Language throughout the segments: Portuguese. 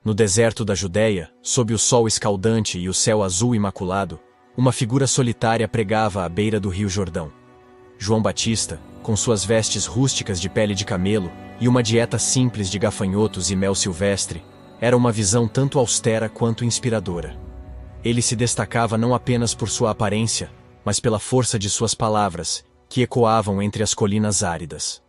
No deserto da Judéia, sob o sol escaldante e o céu azul imaculado, uma figura solitária pregava à beira do rio Jordão. João Batista, com suas vestes rústicas de pele de camelo e uma dieta simples de gafanhotos e mel silvestre, era uma visão tanto austera quanto inspiradora. Ele se destacava não apenas por sua aparência, mas pela força de suas palavras, que ecoavam entre as colinas áridas.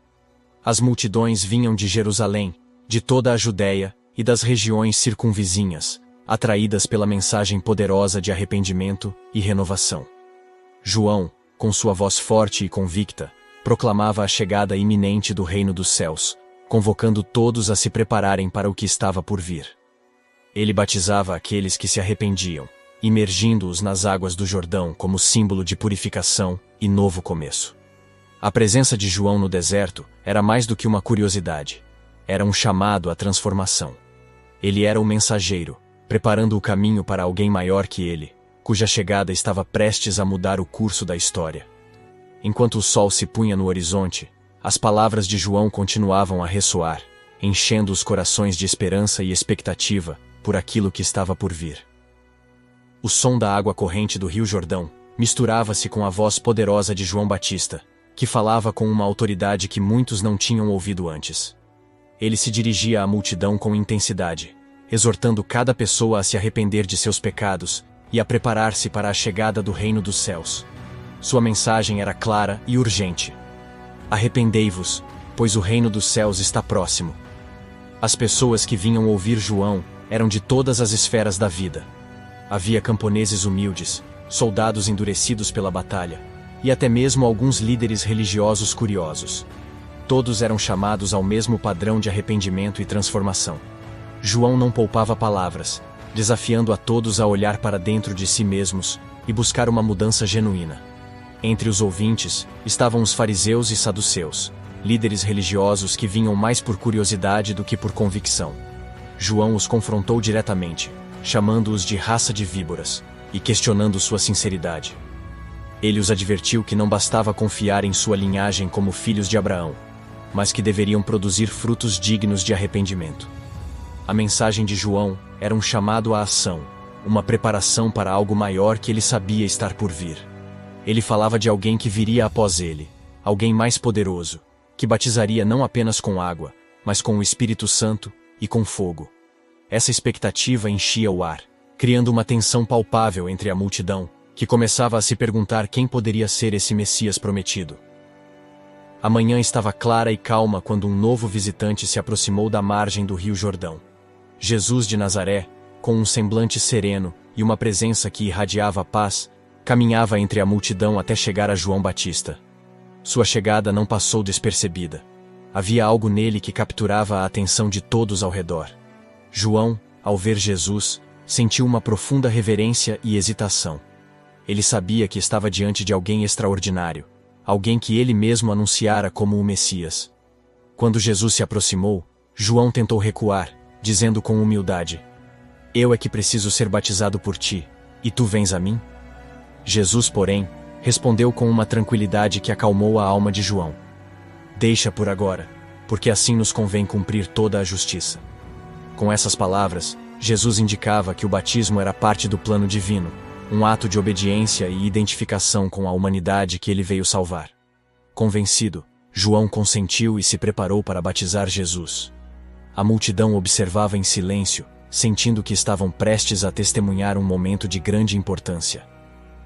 As multidões vinham de Jerusalém, de toda a Judéia e das regiões circunvizinhas, atraídas pela mensagem poderosa de arrependimento e renovação. João, com sua voz forte e convicta, proclamava a chegada iminente do reino dos céus, convocando todos a se prepararem para o que estava por vir. Ele batizava aqueles que se arrependiam, imergindo-os nas águas do Jordão como símbolo de purificação e novo começo. A presença de João no deserto era mais do que uma curiosidade. Era um chamado à transformação. Ele era o mensageiro, preparando o caminho para alguém maior que ele, cuja chegada estava prestes a mudar o curso da história. Enquanto o sol se punha no horizonte, as palavras de João continuavam a ressoar, enchendo os corações de esperança e expectativa por aquilo que estava por vir. O som da água corrente do rio Jordão misturava-se com a voz poderosa de João Batista, que falava com uma autoridade que muitos não tinham ouvido antes. Ele se dirigia à multidão com intensidade, exortando cada pessoa a se arrepender de seus pecados e a preparar-se para a chegada do reino dos céus. Sua mensagem era clara e urgente. Arrependei-vos, pois o reino dos céus está próximo. As pessoas que vinham ouvir João eram de todas as esferas da vida. Havia camponeses humildes, soldados endurecidos pela batalha, e até mesmo alguns líderes religiosos curiosos. Todos eram chamados ao mesmo padrão de arrependimento e transformação. João não poupava palavras, desafiando a todos a olhar para dentro de si mesmos e buscar uma mudança genuína. Entre os ouvintes estavam os fariseus e saduceus, líderes religiosos que vinham mais por curiosidade do que por convicção. João os confrontou diretamente, chamando-os de raça de víboras e questionando sua sinceridade. Ele os advertiu que não bastava confiar em sua linhagem como filhos de Abraão, mas que deveriam produzir frutos dignos de arrependimento. A mensagem de João era um chamado à ação, uma preparação para algo maior que ele sabia estar por vir. Ele falava de alguém que viria após ele, alguém mais poderoso, que batizaria não apenas com água, mas com o Espírito Santo e com fogo. Essa expectativa enchia o ar, criando uma tensão palpável entre a multidão, que começava a se perguntar quem poderia ser esse Messias prometido. A manhã estava clara e calma quando um novo visitante se aproximou da margem do rio Jordão. Jesus de Nazaré, com um semblante sereno e uma presença que irradiava paz, caminhava entre a multidão até chegar a João Batista. Sua chegada não passou despercebida. Havia algo nele que capturava a atenção de todos ao redor. João, ao ver Jesus, sentiu uma profunda reverência e hesitação. Ele sabia que estava diante de alguém extraordinário, alguém que ele mesmo anunciara como o Messias. Quando Jesus se aproximou, João tentou recuar, dizendo com humildade: "Eu é que preciso ser batizado por ti, e tu vens a mim?" Jesus, porém, respondeu com uma tranquilidade que acalmou a alma de João: "Deixa por agora, porque assim nos convém cumprir toda a justiça." Com essas palavras, Jesus indicava que o batismo era parte do plano divino, um ato de obediência e identificação com a humanidade que ele veio salvar. Convencido, João consentiu e se preparou para batizar Jesus. A multidão observava em silêncio, sentindo que estavam prestes a testemunhar um momento de grande importância.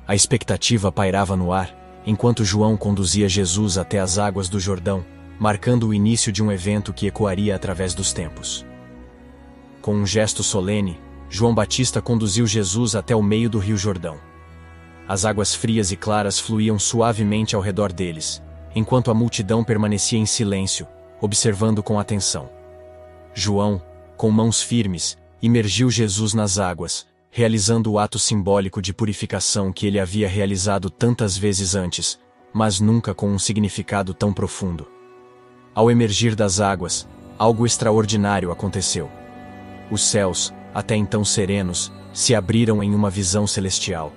A expectativa pairava no ar, enquanto João conduzia Jesus até as águas do Jordão, marcando o início de um evento que ecoaria através dos tempos. Com um gesto solene, João Batista conduziu Jesus até o meio do rio Jordão. As águas frias e claras fluíam suavemente ao redor deles, enquanto a multidão permanecia em silêncio, observando com atenção. João, com mãos firmes, imergiu Jesus nas águas, realizando o ato simbólico de purificação que ele havia realizado tantas vezes antes, mas nunca com um significado tão profundo. Ao emergir das águas, algo extraordinário aconteceu. Os céus, até então serenos, se abriram em uma visão celestial.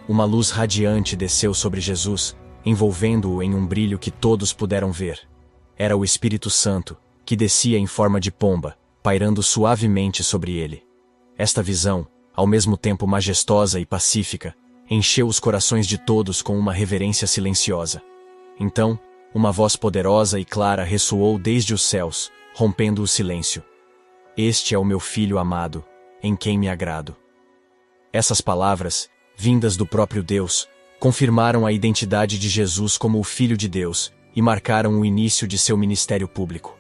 Uma luz radiante desceu sobre Jesus, envolvendo-o em um brilho que todos puderam ver. Era o Espírito Santo, que descia em forma de pomba, pairando suavemente sobre ele. Esta visão, ao mesmo tempo majestosa e pacífica, encheu os corações de todos com uma reverência silenciosa. Então, uma voz poderosa e clara ressoou desde os céus, rompendo o silêncio. Este é o meu filho amado, em quem me agrado. Essas palavras, vindas do próprio Deus, confirmaram a identidade de Jesus como o Filho de Deus e marcaram o início de seu ministério público.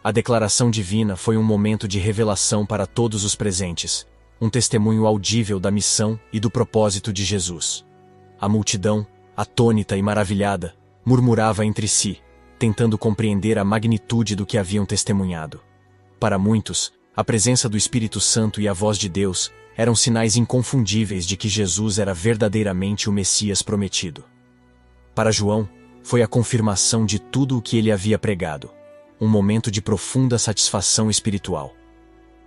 A declaração divina foi um momento de revelação para todos os presentes, um testemunho audível da missão e do propósito de Jesus. A multidão, atônita e maravilhada, murmurava entre si, tentando compreender a magnitude do que haviam testemunhado. Para muitos, a presença do Espírito Santo e a voz de Deus eram sinais inconfundíveis de que Jesus era verdadeiramente o Messias prometido. Para João, foi a confirmação de tudo o que ele havia pregado, um momento de profunda satisfação espiritual.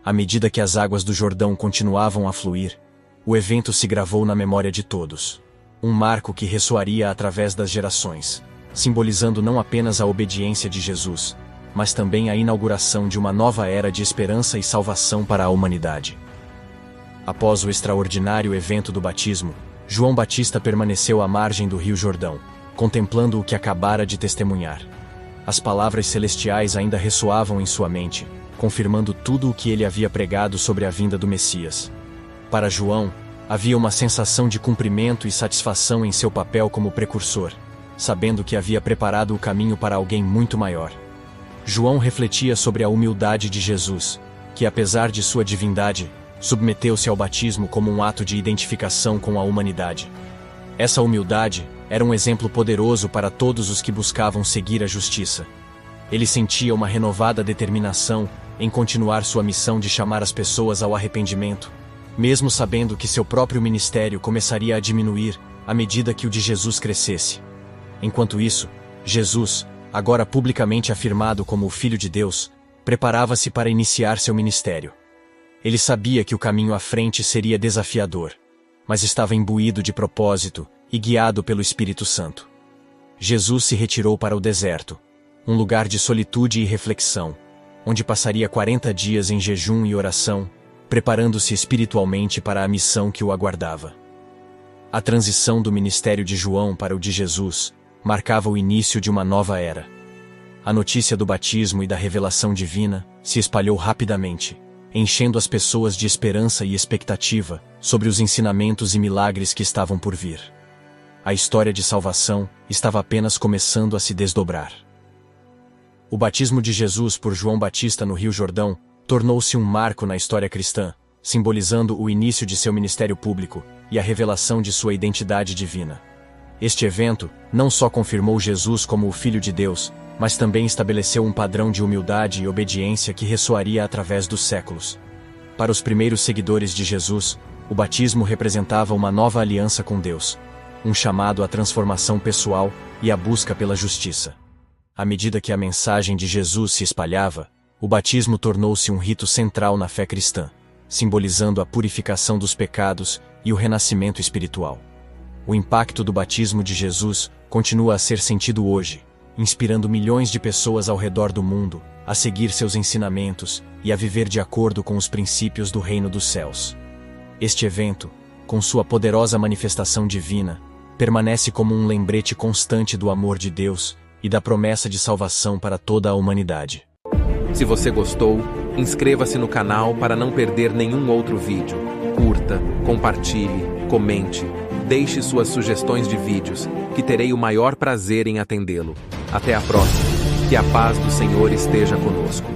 À medida que as águas do Jordão continuavam a fluir, o evento se gravou na memória de todos, um marco que ressoaria através das gerações, simbolizando não apenas a obediência de Jesus, mas também a inauguração de uma nova era de esperança e salvação para a humanidade. Após o extraordinário evento do batismo, João Batista permaneceu à margem do Rio Jordão, contemplando o que acabara de testemunhar. As palavras celestiais ainda ressoavam em sua mente, confirmando tudo o que ele havia pregado sobre a vinda do Messias. Para João, havia uma sensação de cumprimento e satisfação em seu papel como precursor, sabendo que havia preparado o caminho para alguém muito maior. João refletia sobre a humildade de Jesus, que apesar de sua divindade, submeteu-se ao batismo como um ato de identificação com a humanidade. Essa humildade era um exemplo poderoso para todos os que buscavam seguir a justiça. Ele sentia uma renovada determinação em continuar sua missão de chamar as pessoas ao arrependimento, mesmo sabendo que seu próprio ministério começaria a diminuir à medida que o de Jesus crescesse. Enquanto isso, Jesus, agora publicamente afirmado como o Filho de Deus, preparava-se para iniciar seu ministério. Ele sabia que o caminho à frente seria desafiador, mas estava imbuído de propósito e guiado pelo Espírito Santo. Jesus se retirou para o deserto, um lugar de solitude e reflexão, onde passaria 40 dias em jejum e oração, preparando-se espiritualmente para a missão que o aguardava. A transição do ministério de João para o de Jesus marcava o início de uma nova era. A notícia do batismo e da revelação divina se espalhou rapidamente, enchendo as pessoas de esperança e expectativa sobre os ensinamentos e milagres que estavam por vir. A história de salvação estava apenas começando a se desdobrar. O batismo de Jesus por João Batista no Rio Jordão tornou-se um marco na história cristã, simbolizando o início de seu ministério público e a revelação de sua identidade divina. Este evento não só confirmou Jesus como o Filho de Deus, mas também estabeleceu um padrão de humildade e obediência que ressoaria através dos séculos. Para os primeiros seguidores de Jesus, o batismo representava uma nova aliança com Deus, um chamado à transformação pessoal e à busca pela justiça. À medida que a mensagem de Jesus se espalhava, o batismo tornou-se um rito central na fé cristã, simbolizando a purificação dos pecados e o renascimento espiritual. O impacto do batismo de Jesus continua a ser sentido hoje, inspirando milhões de pessoas ao redor do mundo a seguir seus ensinamentos e a viver de acordo com os princípios do reino dos céus. Este evento, com sua poderosa manifestação divina, permanece como um lembrete constante do amor de Deus e da promessa de salvação para toda a humanidade. Se você gostou, inscreva-se no canal para não perder nenhum outro vídeo. Curta, compartilhe, comente, deixe suas sugestões de vídeos, que terei o maior prazer em atendê-lo. Até a próxima. Que a paz do Senhor esteja conosco.